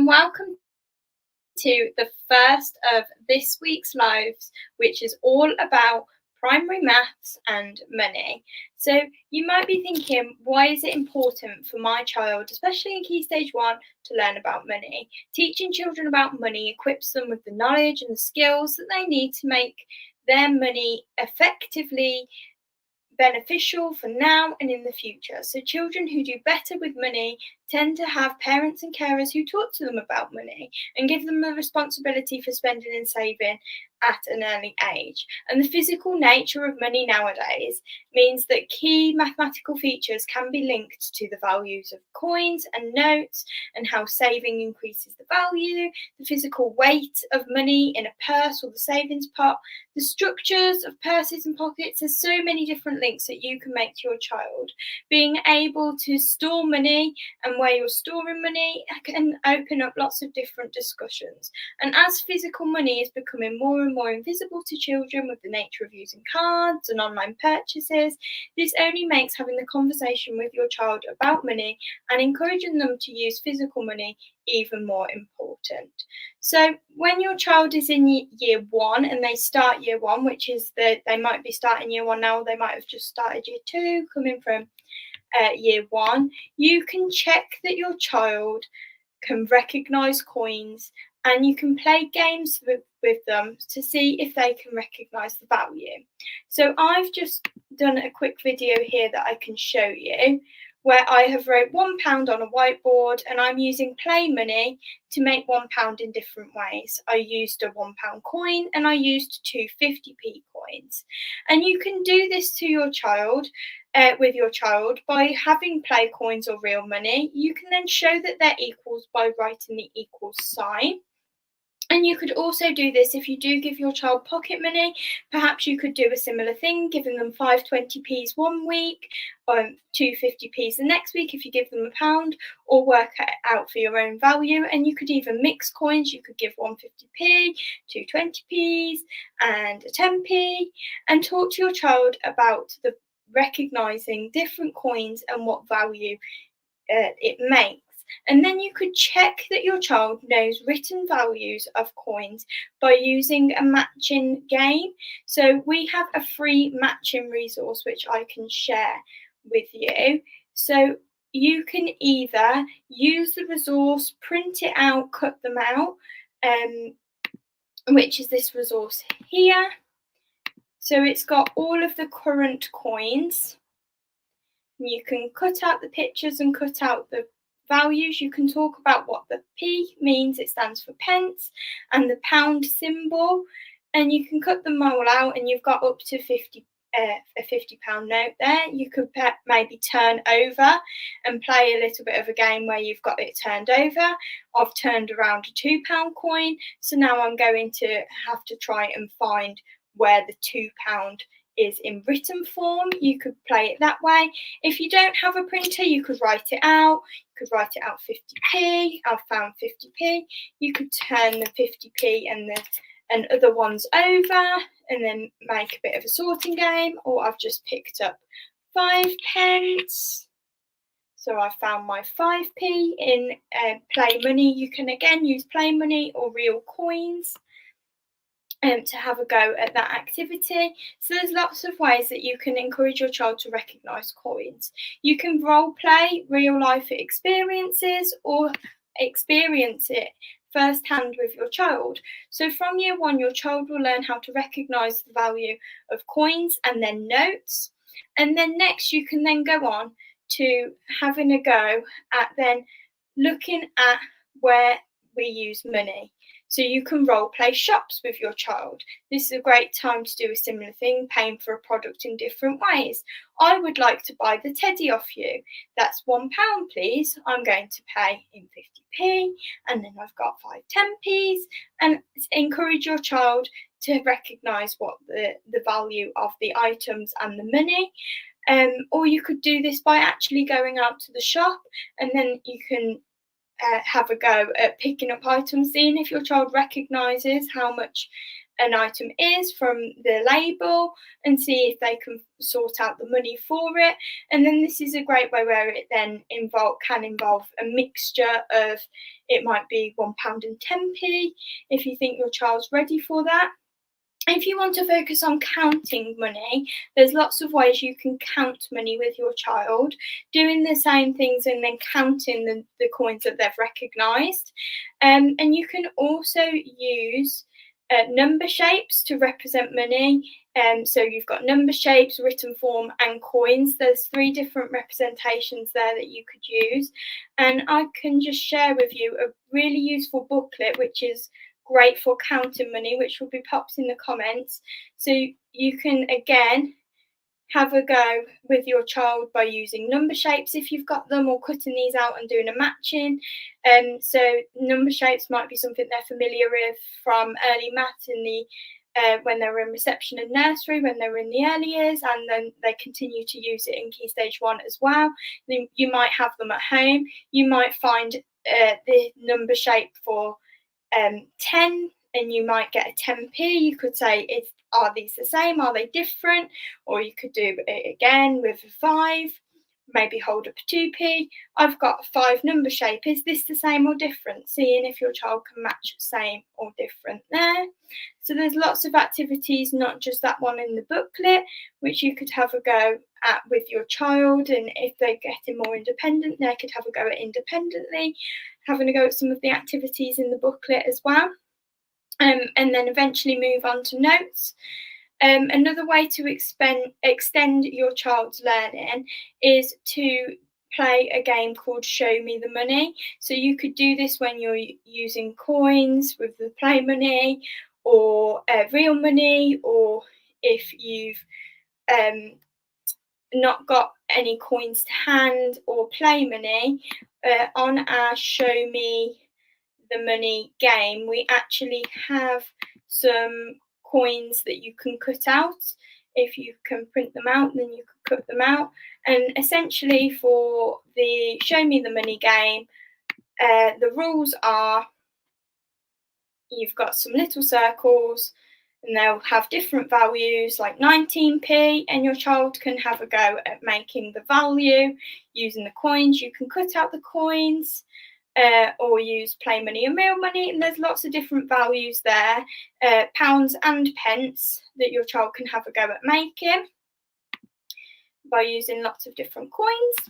and welcome to the first of this week's lives, which is all about primary maths and money. So you might be thinking, why is it important for my child, especially in Key Stage 1, to learn about money? Teaching children about money equips them with the knowledge and the skills that they need to make their money effectively beneficial for now and in the future. So children who do better with money tend to have parents and carers who talk to them about money and give them the responsibility for spending and saving at an early age. And the physical nature of money nowadays means that key mathematical features can be linked to the values of coins and notes and how saving increases the value, the physical weight of money in a purse or the savings pot, the structures of purses and pockets. There's so many different links that you can make to your child. Being able to store money and where you're storing money can open up lots of different discussions. And as physical money is becoming more and more invisible to children with the nature of using cards and online purchases, this only makes having the conversation with your child about money and encouraging them to use physical money even more important. So when your child is in year 1 and they start year 1, which is that they might be starting year 1 now, or they might have just started year 2, coming from year 1, you can check that your child can recognise coins and you can play games with them to see if they can recognise the value. So I've just done a quick video here that I can show you, where I have wrote £1 on a whiteboard and I'm using play money to make £1 in different ways. I used a £1 coin and I used two 50p coins. And you can do this to your child, with your child, by having play coins or real money. You can then show that they're equals by writing the equals sign. And you could also do this if you do give your child pocket money. Perhaps you could do a similar thing, giving them 5 20p's one week, 2 50p's the next week if you give them £1, or work it out for your own value. And you could even mix coins. You could give 1 50p, 2 20p's, and a 10p, and talk to your child about the recognising different coins and what value it makes. And then you could check that your child knows written values of coins by using a matching game. So we have a free matching resource which I can share with you. So you can either use the resource, print it out, cut them out, which is this resource here. So it's got all of the current coins. You can cut out the pictures and cut out the values. You can talk about what the P means, it stands for pence, and the pound symbol, and you can cut them all out and you've got up to a £50 note there. You could maybe turn over and play a little bit of a game where you've got it turned over. I've turned around a £2 coin, so now I'm going to have to try and find where the £2 is in written form. You could play it that way. If you don't have a printer, you could write it out. You could write it out 50p. I've found 50p. You could turn the 50p and other ones over and then make a bit of a sorting game. Or I've just picked up 5 pence. So I found my 5p in play money. You can again use play money or real coins to have a go at that activity. So there's lots of ways that you can encourage your child to recognise coins. You can role play real life experiences or experience it firsthand with your child. So from year 1, your child will learn how to recognise the value of coins and then notes. And then next you can then go on to having a go at then looking at where we use money. So you can role play shops with your child. This is a great time to do a similar thing, paying for a product in different ways. I would like to buy the teddy off you. That's £1, please. I'm going to pay in 50p, and then I've got 5 10p's. And encourage your child to recognise what the value of the items and the money. Or you could do this by actually going out to the shop, and then you can have a go at picking up items, seeing if your child recognises how much an item is from the label and see if they can sort out the money for it. And then this is a great way where it then can involve a mixture of, it might be £1.10 if you think your child's ready for that. If you want to focus on counting money, there's lots of ways you can count money with your child, doing the same things and then counting the coins that they've recognised. And you can also use number shapes to represent money. So you've got number shapes, written form and coins. There's 3 different representations there that you could use. And I can just share with you a really useful booklet, which is great for counting money, which will be popped in the comments. So you can again have a go with your child by using number shapes if you've got them, or cutting these out and doing a matching. So number shapes might be something they're familiar with from early maths in the when they were in reception and nursery, when they were in the early years, and then they continue to use it in Key Stage 1 as well. Then you might have them at home. You might find the number shape for 10, and you might get a 10p. You could say, are these the same? Are they different? Or you could do it again with a 5, maybe hold up a 2p. I've got a 5 number shape. Is this the same or different? Seeing if your child can match same or different there. So there's lots of activities, not just that one in the booklet, which you could have a go at with your child. And if they're getting more independent, they could have a go at independently, having a go at some of the activities in the booklet as well. And then eventually move on to notes. Another way to extend your child's learning is to play a game called Show Me the Money. So you could do this when you're using coins with the play money, or real money, or if you've not got any coins to hand or play money. On our Show Me the Money game, we actually have some coins that you can cut out. If you can print them out, then you can cut them out. And essentially for the Show Me the Money game, the rules are, you've got some little circles and they'll have different values like 19p, and your child can have a go at making the value using the coins. You can cut out the coins, or use play money and real money, and there's lots of different values there, pounds and pence, that your child can have a go at making by using lots of different coins.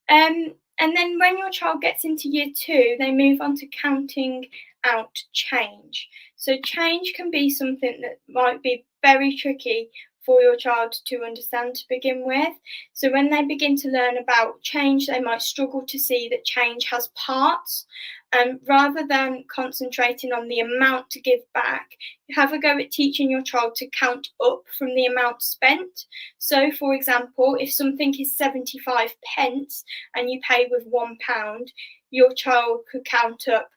And then when your child gets into year 2, they move on to counting out change. So change can be something that might be very tricky for your child to understand to begin with. So when they begin to learn about change, they might struggle to see that change has parts. And rather than concentrating on the amount to give back, you have a go at teaching your child to count up from the amount spent. So for example, if something is 75 pence and you pay with £1, your child could count up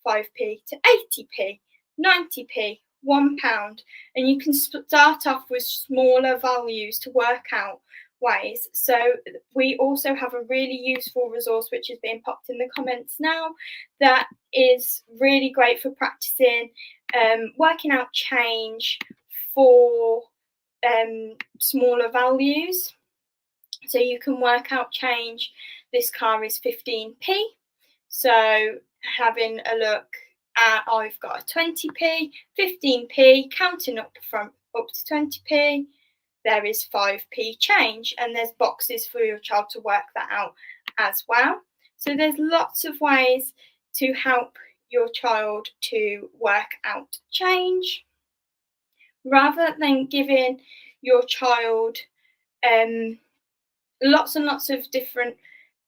5p to 80p, 90p, £1, and you can start off with smaller values to work out ways. So we also have a really useful resource which is being popped in the comments now, that is really great for practicing working out change for smaller values. So you can work out change. This car is 15p, so having a look at, I've got a 20p, 15p, counting up to 20p, there is 5p change, and there's boxes for your child to work that out as well. So there's lots of ways to help your child to work out change, rather than giving your child lots and lots of different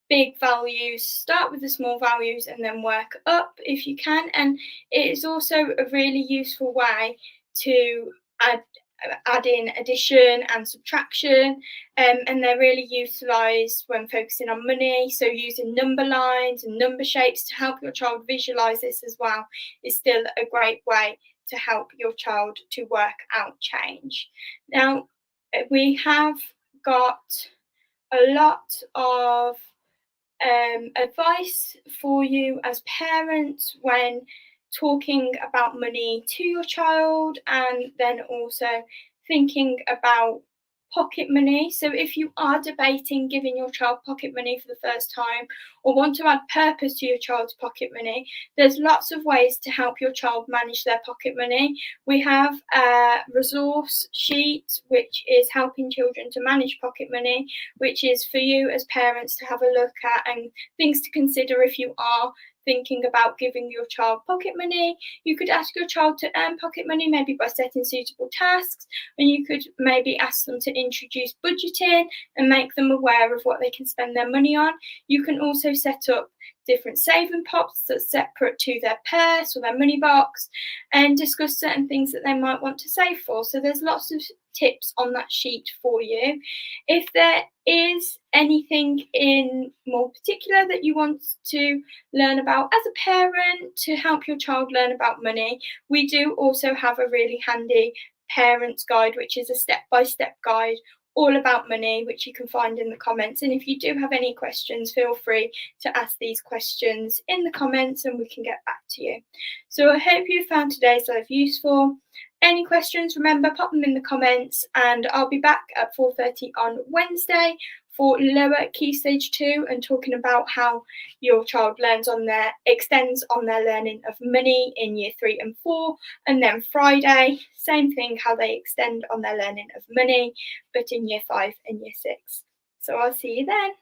big values. Start with the small values and then work up if you can. And it is also a really useful way to add in addition and subtraction, and they're really utilised when focusing on money. So using number lines and number shapes to help your child visualise this as well is still a great way to help your child to work out change. Now, we have got a lot of advice for you as parents when talking about money to your child, and then also thinking about pocket money. So if you are debating giving your child pocket money for the first time, or want to add purpose to your child's pocket money, there's lots of ways to help your child manage their pocket money. We have a resource sheet which is helping children to manage pocket money, which is for you as parents to have a look at, and things to consider if you are thinking about giving your child pocket money. You could ask your child to earn pocket money, maybe by setting suitable tasks, and you could maybe ask them to introduce budgeting and make them aware of what they can spend their money on. You can also set up different saving pots that's separate to their purse or their money box, and discuss certain things that they might want to save for. So there's lots of tips on that sheet for you. If there is anything in more particular that you want to learn about as a parent to help your child learn about money, we do also have a really handy parents guide, which is a step-by-step guide all about money, which you can find in the comments. And if you do have any questions, feel free to ask these questions in the comments and we can get back to you. So I hope you found today's live useful. Any questions, remember, pop them in the comments, and I'll be back at 4:30 on Wednesday for lower key stage 2 and talking about how your child extends on their learning of money in year 3 and 4. And then Friday, same thing, how they extend on their learning of money, but in year 5 and year 6. So I'll see you then.